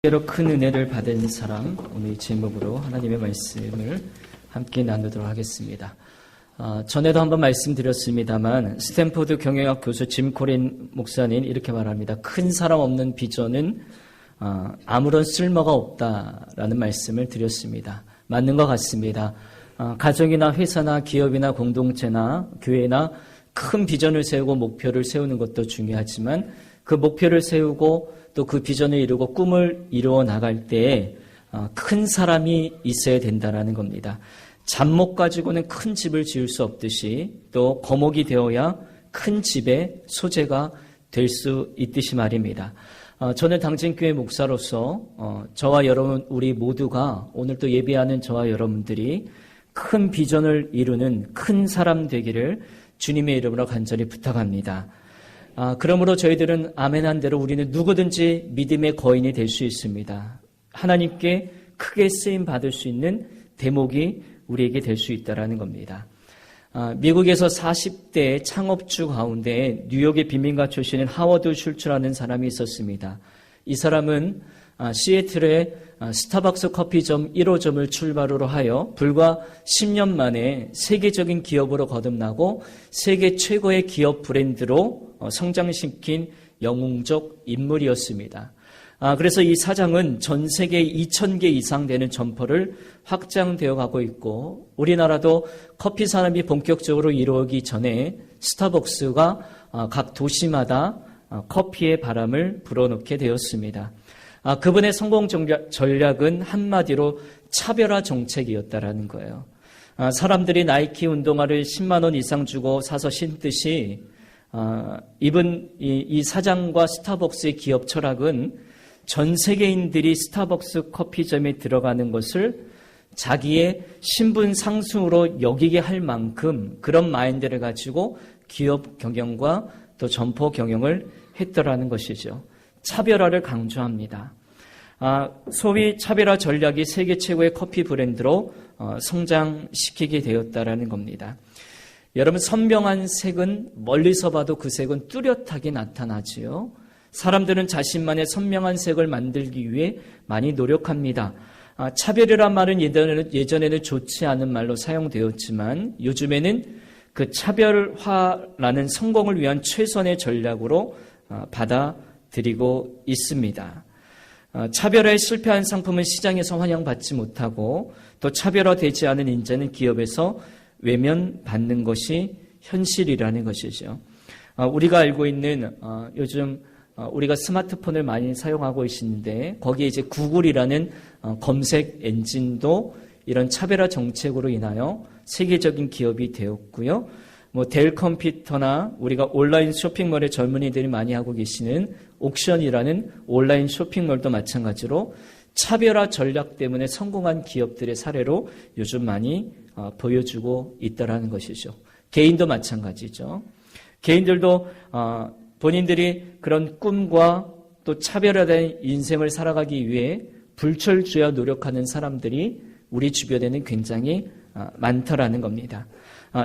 때로 큰 은혜를 받은 사람, 오늘 이 제목으로 하나님의 말씀을 함께 나누도록 하겠습니다. 전에도 한번 말씀드렸습니다만 스탠포드 경영학 교수 짐 코린 목사님 이렇게 말합니다. 큰 사람 없는 비전은 아무런 쓸모가 없다라는 말씀을 드렸습니다. 맞는 것 같습니다. 가정이나 회사나 기업이나 공동체나 교회나 큰 비전을 세우고 목표를 세우는 것도 중요하지만 그 목표를 세우고 또 그 비전을 이루고 꿈을 이루어 나갈 때에 큰 사람이 있어야 된다는 겁니다. 잡목 가지고는 큰 집을 지을 수 없듯이 또 거목이 되어야 큰 집의 소재가 될 수 있듯이 말입니다. 저는 당진교회 목사로서 저와 여러분 우리 모두가 오늘 또 예배하는 저와 여러분들이 큰 비전을 이루는 큰 사람 되기를 주님의 이름으로 간절히 부탁합니다. 그러므로 저희들은 아멘한 대로 우리는 누구든지 믿음의 거인이 될 수 있습니다. 하나님께 크게 쓰임 받을 수 있는 대목이 우리에게 될 수 있다는 겁니다. 미국에서 40대 창업주 가운데 뉴욕의 빈민가 출신인 하워드 슐츠라는 사람이 있었습니다. 이 사람은 시애틀에 스타벅스 커피점 1호점을 출발으로 하여 불과 10년 만에 세계적인 기업으로 거듭나고 세계 최고의 기업 브랜드로 성장시킨 영웅적 인물이었습니다. 그래서 이 사장은 전 세계 2,000개 이상 되는 점포를 확장되어 가고 있고 우리나라도 커피 산업이 본격적으로 이루어지기 전에 스타벅스가 각 도시마다 커피의 바람을 불어넣게 되었습니다. 그분의 성공 전략은 한마디로 차별화 정책이었다라는 거예요. 사람들이 나이키 운동화를 10만 원 이상 주고 사서 신듯이 이 사장과 스타벅스의 기업 철학은 전 세계인들이 스타벅스 커피점에 들어가는 것을 자기의 신분 상승으로 여기게 할 만큼 그런 마인드를 가지고 기업 경영과 또 점포 경영을 했더라는 것이죠. 차별화를 강조합니다. 소위 차별화 전략이 세계 최고의 커피 브랜드로 성장시키게 되었다라는 겁니다. 여러분, 선명한 색은 멀리서 봐도 그 색은 뚜렷하게 나타나지요. 사람들은 자신만의 선명한 색을 만들기 위해 많이 노력합니다. 차별이란 말은 예전에는 좋지 않은 말로 사용되었지만 요즘에는 그 차별화라는 성공을 위한 최선의 전략으로 받아들이고 있습니다. 차별화에 실패한 상품은 시장에서 환영받지 못하고 또 차별화되지 않은 인재는 기업에서 외면받는 것이 현실이라는 것이죠. 우리가 알고 있는 요즘 우리가 스마트폰을 많이 사용하고 있는데 거기에 이제 구글이라는 검색 엔진도 이런 차별화 정책으로 인하여 세계적인 기업이 되었고요. 델 컴퓨터나 우리가 온라인 쇼핑몰의 젊은이들이 많이 하고 계시는 옥션이라는 온라인 쇼핑몰도 마찬가지로 차별화 전략 때문에 성공한 기업들의 사례로 요즘 많이 보여주고 있다는 것이죠. 개인도 마찬가지죠. 개인들도 본인들이 그런 꿈과 또 차별화된 인생을 살아가기 위해 불철주야 노력하는 사람들이 우리 주변에는 굉장히 많더라는 겁니다.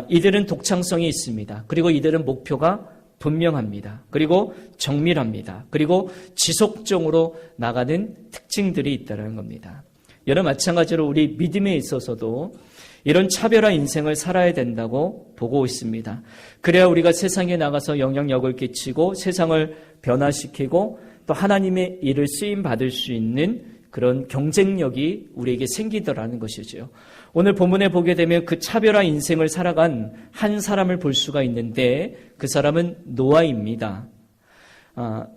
이들은 독창성이 있습니다. 그리고 이들은 목표가 분명합니다. 그리고 정밀합니다. 그리고 지속적으로 나가는 특징들이 있다는 겁니다. 여러분, 마찬가지로 우리 믿음에 있어서도 이런 차별화 인생을 살아야 된다고 보고 있습니다. 그래야 우리가 세상에 나가서 영향력을 끼치고 세상을 변화시키고 또 하나님의 일을 쓰임받을 수 있는 그런 경쟁력이 우리에게 생기더라는 것이죠. 오늘 본문에 보게 되면 그 차별화 인생을 살아간 한 사람을 볼 수가 있는데 그 사람은 노아입니다.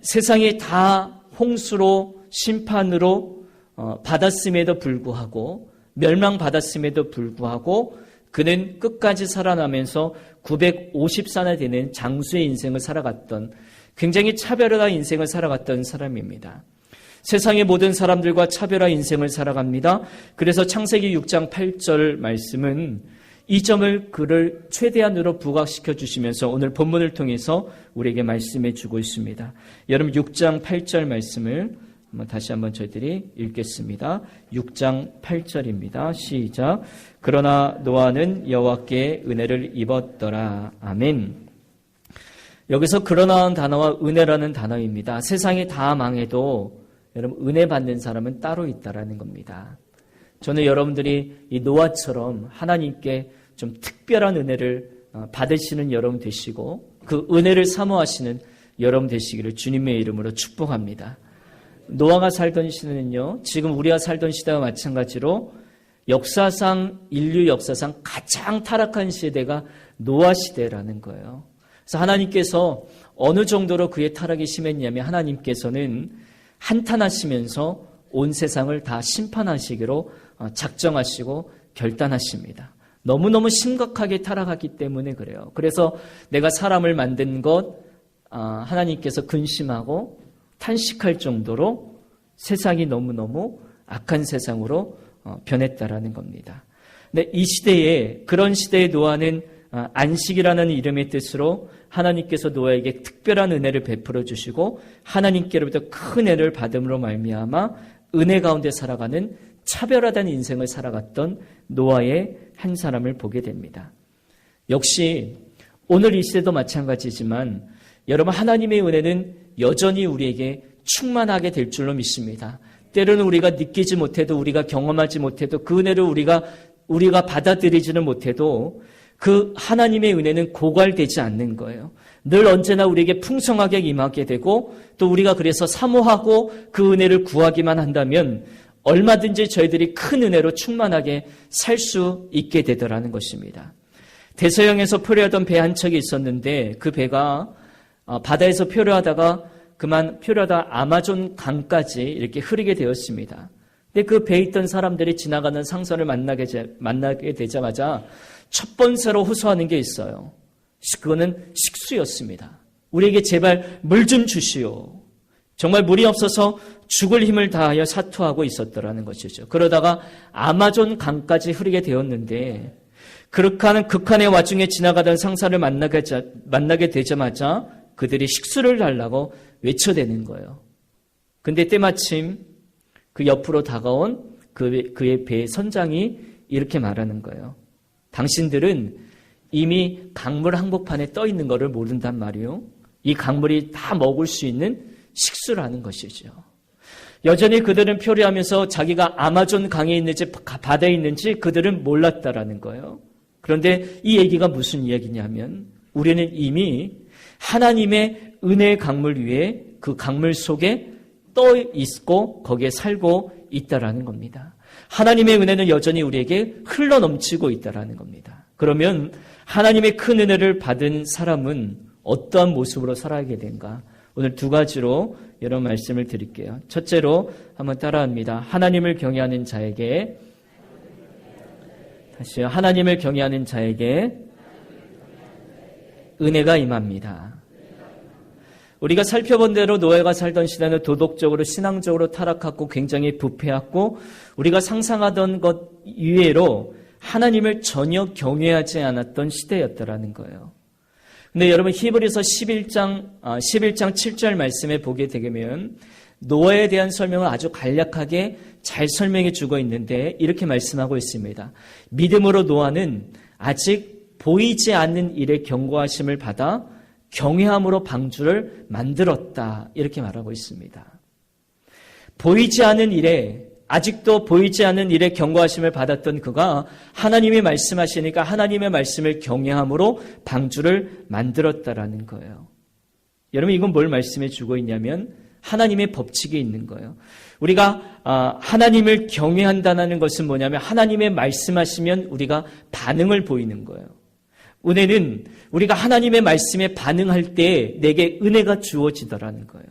세상이 다 홍수로 심판으로 받았음에도 불구하고 멸망받았음에도 불구하고 그는 끝까지 살아나면서 950살나 되는 장수의 인생을 살아갔던 굉장히 차별화 인생을 살아갔던 사람입니다. 세상의 모든 사람들과 차별화 인생을 살아갑니다. 그래서 창세기 6장 8절 말씀은 이 점을 그를 최대한으로 부각시켜 주시면서 오늘 본문을 통해서 우리에게 말씀해 주고 있습니다. 여러분 6장 8절 말씀을 다시 한번 저희들이 읽겠습니다. 6장 8절입니다. 시작. 그러나 노아는 여호와께 은혜를 입었더라. 아멘. 여기서 그러나라는 단어와 은혜라는 단어입니다. 세상이 다 망해도 여러분, 은혜 받는 사람은 따로 있다라는 겁니다. 저는 여러분들이 이 노아처럼 하나님께 좀 특별한 은혜를 받으시는 여러분 되시고 그 은혜를 사모하시는 여러분 되시기를 주님의 이름으로 축복합니다. 노아가 살던 시대는요, 지금 우리가 살던 시대와 마찬가지로 인류 역사상 가장 타락한 시대가 노아 시대라는 거예요. 그래서 하나님께서 어느 정도로 그의 타락이 심했냐면 하나님께서는 한탄하시면서 온 세상을 다 심판하시기로 작정하시고 결단하십니다. 너무너무 심각하게 타락하기 때문에 그래요. 그래서 내가 사람을 만든 것 하나님께서 근심하고 탄식할 정도로 세상이 너무너무 악한 세상으로 변했다라는 겁니다. 근데 이 시대에, 그런 시대의 노아는 안식이라는 이름의 뜻으로 하나님께서 노아에게 특별한 은혜를 베풀어 주시고 하나님께로부터 큰 은혜를 받음으로 말미암아 은혜 가운데 살아가는 차별화된 인생을 살아갔던 노아의 한 사람을 보게 됩니다. 역시 오늘 이 시대도 마찬가지지만 여러분, 하나님의 은혜는 여전히 우리에게 충만하게 될 줄로 믿습니다. 때로는 우리가 느끼지 못해도, 우리가 경험하지 못해도, 그 은혜를 우리가 받아들이지는 못해도 그 하나님의 은혜는 고갈되지 않는 거예요. 늘 언제나 우리에게 풍성하게 임하게 되고, 또 우리가 그래서 사모하고 그 은혜를 구하기만 한다면 얼마든지 저희들이 큰 은혜로 충만하게 살 수 있게 되더라는 것입니다. 대서양에서 표류하던 배 한 척이 있었는데 그 배가 바다에서 표류하다가 아마존 강까지 이렇게 흐르게 되었습니다. 근데 그 배에 있던 사람들이 지나가는 상선을 만나게 되자마자 첫 번째로 호소하는 게 있어요. 그거는 식수였습니다. 우리에게 제발 물 좀 주시오. 정말 물이 없어서 죽을 힘을 다하여 사투하고 있었더라는 것이죠. 그러다가 아마존 강까지 흐르게 되었는데 그렇게 하는 극한의 와중에 지나가던 상사를 만나게 되자마자 그들이 식수를 달라고 외쳐대는 거예요. 근데 때마침 그 옆으로 다가온 그의 배의 선장이 이렇게 말하는 거예요. 당신들은 이미 강물 한복판에 떠 있는 것을 모른단 말이요. 이 강물이 다 먹을 수 있는 식수라는 것이죠. 여전히 그들은 표류하면서 자기가 아마존 강에 있는지 바다에 있는지 그들은 몰랐다라는 거예요. 그런데 이 얘기가 무슨 이야기냐면 우리는 이미 하나님의 은혜의 강물 위에 그 강물 속에 떠 있고 거기에 살고 있다라는 겁니다. 하나님의 은혜는 여전히 우리에게 흘러넘치고 있다라는 겁니다. 그러면 하나님의 큰 은혜를 받은 사람은 어떠한 모습으로 살아가게 된가? 오늘 두 가지로 여러 말씀을 드릴게요. 첫째로 한번 따라합니다. 하나님을 경외하는 자에게, 다시요. 하나님을 경외하는 자에게 은혜가 임합니다. 우리가 살펴본 대로 노아가 살던 시대는 도덕적으로 신앙적으로 타락하고 굉장히 부패했고 우리가 상상하던 것 이외로 하나님을 전혀 경외하지 않았던 시대였다라는 거예요. 근데 여러분 히브리서 11장 7절 말씀에 보게 되면 노아에 대한 설명을 아주 간략하게 잘 설명해 주고 있는데 이렇게 말씀하고 있습니다. 믿음으로 노아는 아직 보이지 않는 일의 경고하심을 받아 경외함으로 방주를 만들었다. 이렇게 말하고 있습니다. 보이지 않은 일에 아직도 보이지 않는 일에 경고하심을 받았던 그가 하나님이 말씀하시니까 하나님의 말씀을 경외함으로 방주를 만들었다라는 거예요. 여러분 이건 뭘 말씀해 주고 있냐면 하나님의 법칙이 있는 거예요. 우리가 하나님을 경외한다는 것은 뭐냐면 하나님의 말씀하시면 우리가 반응을 보이는 거예요. 은혜는 우리가 하나님의 말씀에 반응할 때 내게 은혜가 주어지더라는 거예요.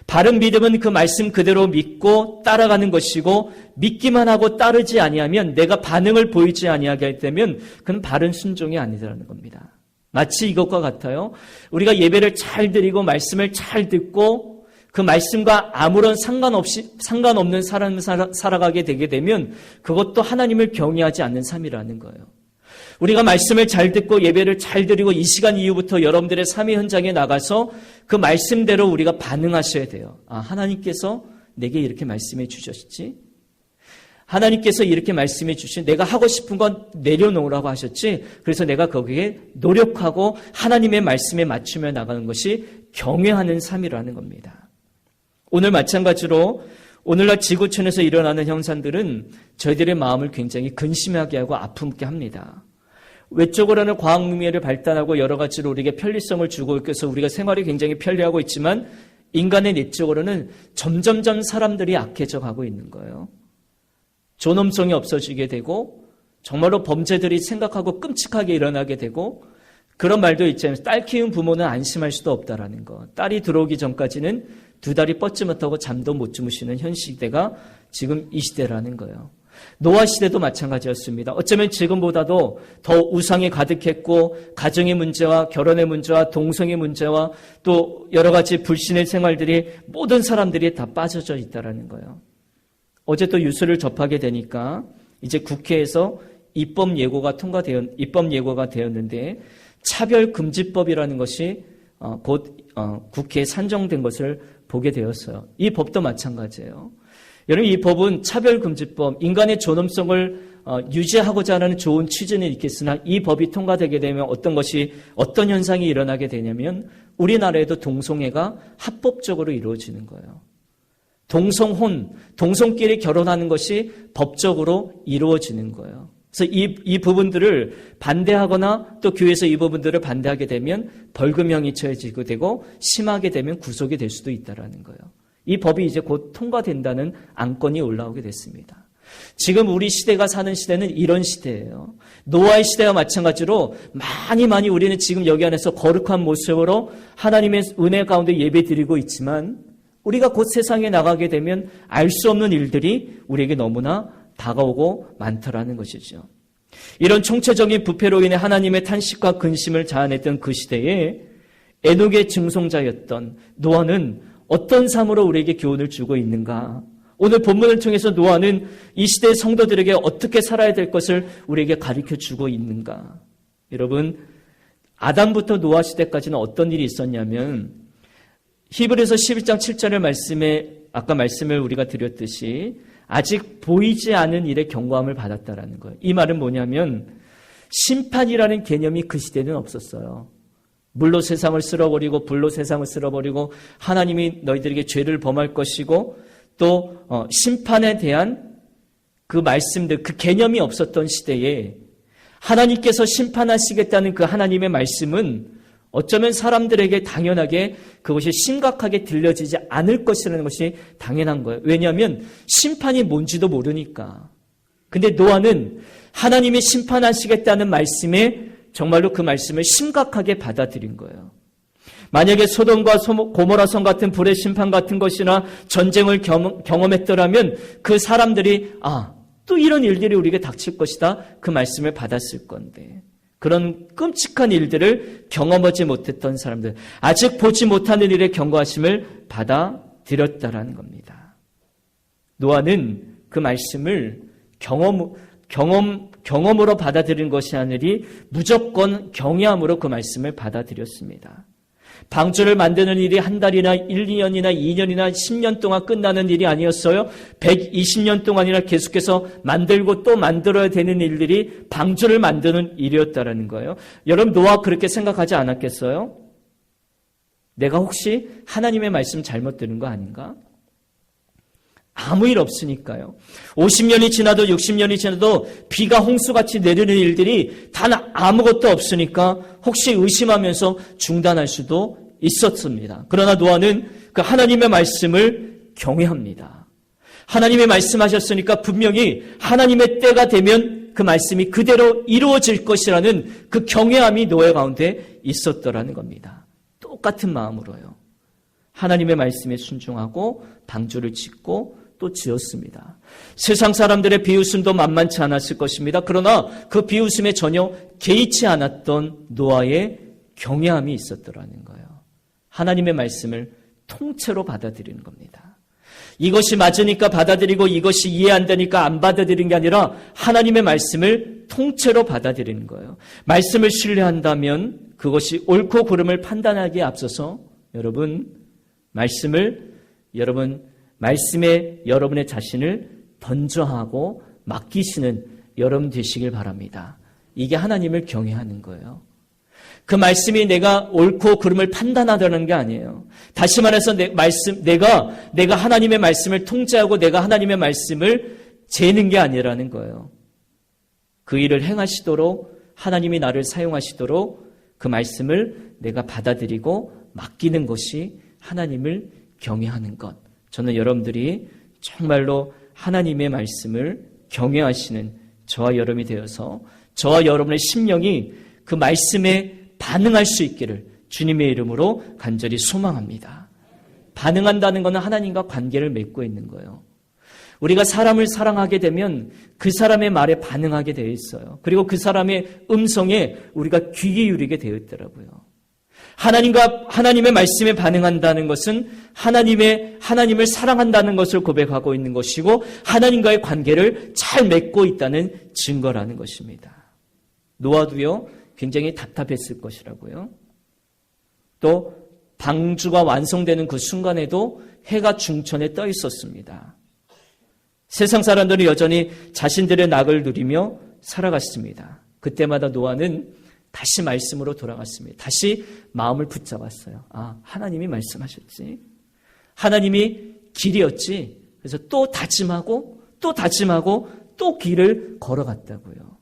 바른 믿음은 그 말씀 그대로 믿고 따라가는 것이고 믿기만 하고 따르지 아니하면 내가 반응을 보이지 아니하게 되면 그건 바른 순종이 아니라는 겁니다. 마치 이것과 같아요. 우리가 예배를 잘 드리고 말씀을 잘 듣고 그 말씀과 아무런 상관없는 삶을 살아가게 되게 되면 그것도 하나님을 경외하지 않는 삶이라는 거예요. 우리가 말씀을 잘 듣고 예배를 잘 드리고 이 시간 이후부터 여러분들의 삶의 현장에 나가서 그 말씀대로 우리가 반응하셔야 돼요. 하나님께서 내게 이렇게 말씀해 주셨지? 하나님께서 이렇게 말씀해 주신 내가 하고 싶은 건 내려놓으라고 하셨지? 그래서 내가 거기에 노력하고 하나님의 말씀에 맞추며 나가는 것이 경외하는 삶이라는 겁니다. 오늘 마찬가지로 오늘날 지구촌에서 일어나는 현상들은 저희들의 마음을 굉장히 근심하게 하고 아픔게 합니다. 외적으로는 과학능력을 발달하고 여러 가지로 우리에게 편리성을 주고 있어서 우리가 생활이 굉장히 편리하고 있지만 인간의 내적으로는 점점점 사람들이 악해져 가고 있는 거예요. 존엄성이 없어지게 되고 정말로 범죄들이 생각하고 끔찍하게 일어나게 되고 그런 말도 있잖아요. 딸 키운 부모는 안심할 수도 없다라는 거. 딸이 들어오기 전까지는 두 다리 뻗지 못하고 잠도 못 주무시는 현 시대가 지금 이 시대라는 거예요. 노아 시대도 마찬가지였습니다. 어쩌면 지금보다도 더 우상이 가득했고 가정의 문제와 결혼의 문제와 동성의 문제와 또 여러 가지 불신의 생활들이 모든 사람들이 다 빠져져 있다라는 거예요. 어제 또 뉴스를 접하게 되니까 이제 국회에서 입법 예고가 되었는데 차별금지법이라는 것이 곧 국회에 산정된 것을 보게 되었어요. 이 법도 마찬가지예요. 여러분, 이 법은 차별금지법, 인간의 존엄성을 유지하고자 하는 좋은 취지는 있겠으나 이 법이 통과되게 되면 어떤 현상이 일어나게 되냐면 우리나라에도 동성애가 합법적으로 이루어지는 거예요. 동성끼리 결혼하는 것이 법적으로 이루어지는 거예요. 그래서 이 부분들을 반대하거나 또 교회에서 이 부분들을 반대하게 되면 벌금형이 처해지게 되고 심하게 되면 구속이 될 수도 있다는 거예요. 이 법이 이제 곧 통과된다는 안건이 올라오게 됐습니다. 지금 우리 시대가 사는 시대는 이런 시대예요. 노아의 시대와 마찬가지로 많이 우리는 지금 여기 안에서 거룩한 모습으로 하나님의 은혜 가운데 예배 드리고 있지만 우리가 곧 세상에 나가게 되면 알 수 없는 일들이 우리에게 너무나 다가오고 많더라는 것이죠. 이런 총체적인 부패로 인해 하나님의 탄식과 근심을 자아냈던 그 시대에 에녹의 증손자였던 노아는 어떤 삶으로 우리에게 교훈을 주고 있는가? 오늘 본문을 통해서 노아는 이 시대의 성도들에게 어떻게 살아야 될 것을 우리에게 가르쳐 주고 있는가? 여러분, 아담부터 노아 시대까지는 어떤 일이 있었냐면 히브리서 11장 7절의 말씀에 아까 말씀을 우리가 드렸듯이 아직 보이지 않은 일의 경고함을 받았다라는 거예요. 이 말은 뭐냐면 심판이라는 개념이 그 시대는 없었어요. 물로 세상을 쓸어버리고 불로 세상을 쓸어버리고 하나님이 너희들에게 죄를 범할 것이고 또 심판에 대한 그 말씀들, 그 개념이 없었던 시대에 하나님께서 심판하시겠다는 그 하나님의 말씀은 어쩌면 사람들에게 당연하게 그것이 심각하게 들려지지 않을 것이라는 것이 당연한 거예요. 왜냐하면 심판이 뭔지도 모르니까. 근데 노아는 하나님이 심판하시겠다는 말씀에 정말로 그 말씀을 심각하게 받아들인 거예요. 만약에 소돔과 고모라 성 같은 불의 심판 같은 것이나 전쟁을 경험했더라면 그 사람들이 또 이런 일들이 우리에게 닥칠 것이다. 그 말씀을 받았을 건데 그런 끔찍한 일들을 경험하지 못했던 사람들, 아직 보지 못하는 일의 경고하심을 받아들였다라는 겁니다. 노아는 그 말씀을 경험으로 받아들인 것이 아니라 무조건 경외함으로 그 말씀을 받아들였습니다. 방주를 만드는 일이 한 달이나 1, 2년이나 2년이나 10년 동안 끝나는 일이 아니었어요. 120년 동안이나 계속해서 만들고 또 만들어야 되는 일들이 방주를 만드는 일이었다는 거예요. 여러분, 노아 그렇게 생각하지 않았겠어요? 내가 혹시 하나님의 말씀 잘못 들은 거 아닌가? 아무 일 없으니까요. 50년이 지나도 60년이 지나도 비가 홍수같이 내리는 일들이 단 아무것도 없으니까 혹시 의심하면서 중단할 수도 있었습니다. 그러나 노아는 그 하나님의 말씀을 경외합니다. 하나님의 말씀하셨으니까 분명히 하나님의 때가 되면 그 말씀이 그대로 이루어질 것이라는 그 경외함이 노아 가운데 있었더라는 겁니다. 똑같은 마음으로요. 하나님의 말씀에 순종하고 방주를 짓고 또 지었습니다. 세상 사람들의 비웃음도 만만치 않았을 것입니다. 그러나 그 비웃음에 전혀 개의치 않았던 노아의 경외함이 있었더라는 거예요. 하나님의 말씀을 통째로 받아들이는 겁니다. 이것이 맞으니까 받아들이고 이것이 이해 안 되니까 안 받아들이는 게 아니라 하나님의 말씀을 통째로 받아들이는 거예요. 말씀을 신뢰한다면 그것이 옳고 그름을 판단하기에 앞서서 말씀에 여러분의 자신을 던져하고 맡기시는 여러분 되시길 바랍니다. 이게 하나님을 경외하는 거예요. 그 말씀이 내가 옳고 그름을 판단하려는 게 아니에요. 다시 말해서 내가 하나님의 말씀을 통제하고 내가 하나님의 말씀을 재는 게 아니라는 거예요. 그 일을 행하시도록 하나님이 나를 사용하시도록 그 말씀을 내가 받아들이고 맡기는 것이 하나님을 경외하는 것. 저는 여러분들이 정말로 하나님의 말씀을 경외하시는 저와 여러분이 되어서 저와 여러분의 심령이 그 말씀에 반응할 수 있기를 주님의 이름으로 간절히 소망합니다. 반응한다는 것은 하나님과 관계를 맺고 있는 거예요. 우리가 사람을 사랑하게 되면 그 사람의 말에 반응하게 되어 있어요. 그리고 그 사람의 음성에 우리가 귀 기울이게 되어 있더라고요. 하나님의 말씀에 반응한다는 것은 하나님을 사랑한다는 것을 고백하고 있는 것이고 하나님과의 관계를 잘 맺고 있다는 증거라는 것입니다. 노아도요, 굉장히 답답했을 것이라고요. 또 방주가 완성되는 그 순간에도 해가 중천에 떠 있었습니다. 세상 사람들은 여전히 자신들의 낙을 누리며 살아갔습니다. 그때마다 노아는 다시 말씀으로 돌아갔습니다. 다시 마음을 붙잡았어요. 아, 하나님이 말씀하셨지. 하나님이 길이었지. 그래서 또 다짐하고 또 길을 걸어갔다고요.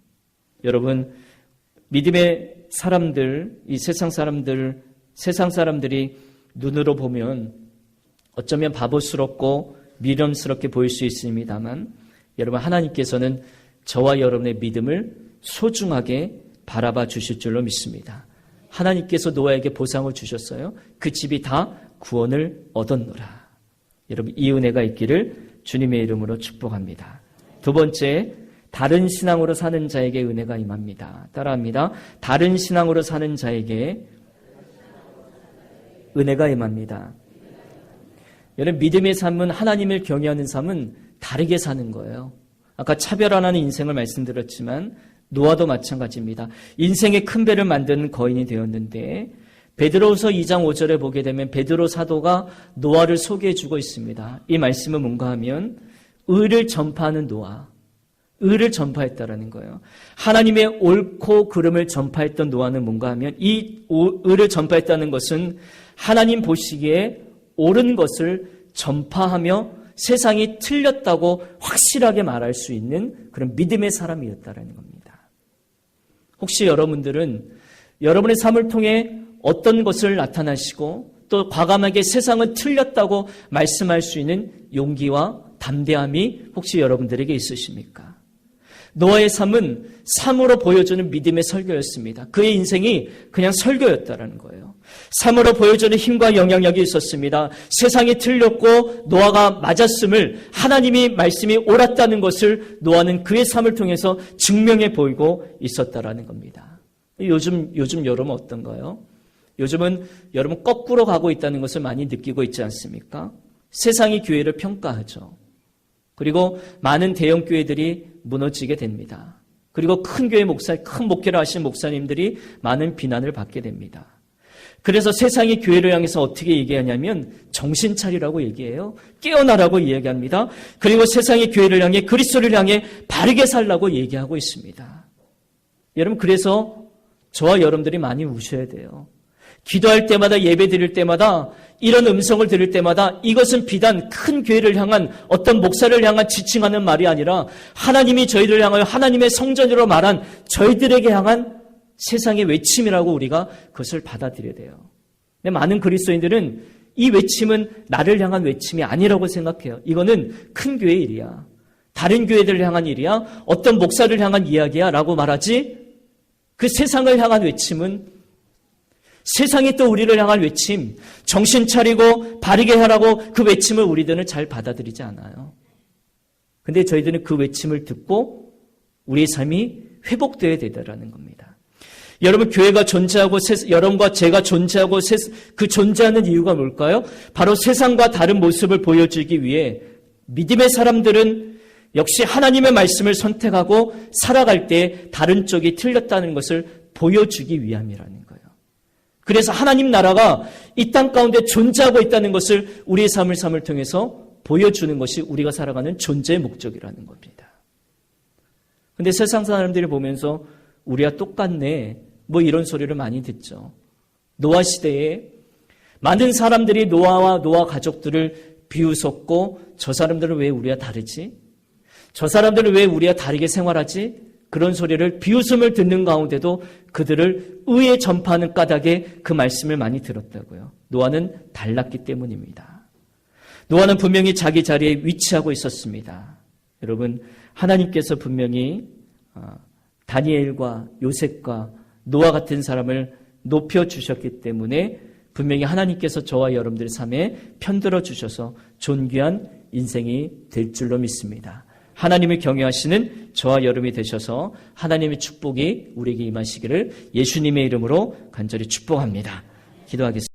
여러분, 믿음의 사람들, 이 세상 사람들이 눈으로 보면 어쩌면 바보스럽고 미련스럽게 보일 수 있습니다만 여러분, 하나님께서는 저와 여러분의 믿음을 소중하게 바라봐 주실 줄로 믿습니다. 하나님께서 노아에게 보상을 주셨어요. 그 집이 다 구원을 얻었노라. 여러분, 이 은혜가 있기를 주님의 이름으로 축복합니다. 두 번째, 다른 신앙으로 사는 자에게 은혜가 임합니다. 따라합니다. 다른 신앙으로 사는 자에게 은혜가 임합니다. 여러분, 믿음의 삶은, 하나님을 경외하는 삶은 다르게 사는 거예요. 아까 차별 안 하는 인생을 말씀드렸지만 노아도 마찬가지입니다. 인생의 큰 배를 만드는 거인이 되었는데 베드로후서 2장 5절에 보게 되면 베드로 사도가 노아를 소개해주고 있습니다. 이 말씀은 뭔가 하면 의를 전파하는 노아, 의를 전파했다라는 거예요. 하나님의 옳고 그름을 전파했던 노아는 뭔가 하면 이 의를 전파했다는 것은 하나님 보시기에 옳은 것을 전파하며 세상이 틀렸다고 확실하게 말할 수 있는 그런 믿음의 사람이었다라는 겁니다. 혹시 여러분들은 여러분의 삶을 통해 어떤 것을 나타나시고 또 과감하게 세상은 틀렸다고 말씀할 수 있는 용기와 담대함이 혹시 여러분들에게 있으십니까? 노아의 삶은 삶으로 보여주는 믿음의 설교였습니다. 그의 인생이 그냥 설교였다라는 거예요. 삶으로 보여주는 힘과 영향력이 있었습니다. 세상이 틀렸고 노아가 맞았음을 하나님이 말씀이 옳았다는 것을 노아는 그의 삶을 통해서 증명해 보이고 있었다라는 겁니다. 요즘 여러분 어떤가요? 요즘은 여러분 거꾸로 가고 있다는 것을 많이 느끼고 있지 않습니까? 세상이 교회를 평가하죠. 그리고 많은 대형 교회들이 무너지게 됩니다. 그리고 큰 목회를 하신 목사님들이 많은 비난을 받게 됩니다. 그래서 세상이 교회를 향해서 어떻게 얘기하냐면 정신 차리라고 얘기해요. 깨어나라고 이야기합니다. 그리고 세상이 교회를 향해 그리스도를 향해 바르게 살라고 얘기하고 있습니다. 여러분, 그래서 저와 여러분들이 많이 우셔야 돼요. 기도할 때마다, 예배 드릴 때마다, 이런 음성을 들을 때마다 이것은 비단 큰 교회를 향한 어떤 목사를 향한 지칭하는 말이 아니라 하나님이 저희를 향하여 하나님의 성전으로 말한 저희들에게 향한 세상의 외침이라고 우리가 그것을 받아들여야 돼요. 근데 많은 그리스도인들은 이 외침은 나를 향한 외침이 아니라고 생각해요. 이거는 큰 교회의 일이야. 다른 교회들을 향한 일이야. 어떤 목사를 향한 이야기야 라고 말하지, 그 세상을 향한 외침은 세상이 또 우리를 향한 외침, 정신 차리고 바르게 하라고 그 외침을 우리들은 잘 받아들이지 않아요. 근데 저희들은 그 외침을 듣고 우리의 삶이 회복되어야 되더라는 겁니다. 여러분, 교회가 존재하고 여러분과 제가 존재하고 그 존재하는 이유가 뭘까요? 바로 세상과 다른 모습을 보여주기 위해 믿음의 사람들은 역시 하나님의 말씀을 선택하고 살아갈 때 다른 쪽이 틀렸다는 것을 보여주기 위함이라는 거예요. 그래서 하나님 나라가 이 땅 가운데 존재하고 있다는 것을 우리의 삶을 통해서 보여주는 것이 우리가 살아가는 존재의 목적이라는 겁니다. 근데 세상 사람들이 보면서 우리와 똑같네, 뭐 이런 소리를 많이 듣죠. 노아 시대에 많은 사람들이 노아와 노아 가족들을 비웃었고 저 사람들은 왜 우리와 다르지? 저 사람들은 왜 우리와 다르게 생활하지? 그런 소리를 비웃음을 듣는 가운데도 그들을 의에 전파하는 까닭에 그 말씀을 많이 들었다고요. 노아는 달랐기 때문입니다. 노아는 분명히 자기 자리에 위치하고 있었습니다. 여러분, 하나님께서 분명히 다니엘과 요셉과 노아 같은 사람을 높여주셨기 때문에 분명히 하나님께서 저와 여러분들의 삶에 편들어 주셔서 존귀한 인생이 될 줄로 믿습니다. 하나님을 경외하시는 저와 여러분이 되셔서 하나님의 축복이 우리에게 임하시기를 예수님의 이름으로 간절히 축복합니다. 기도하겠습니다.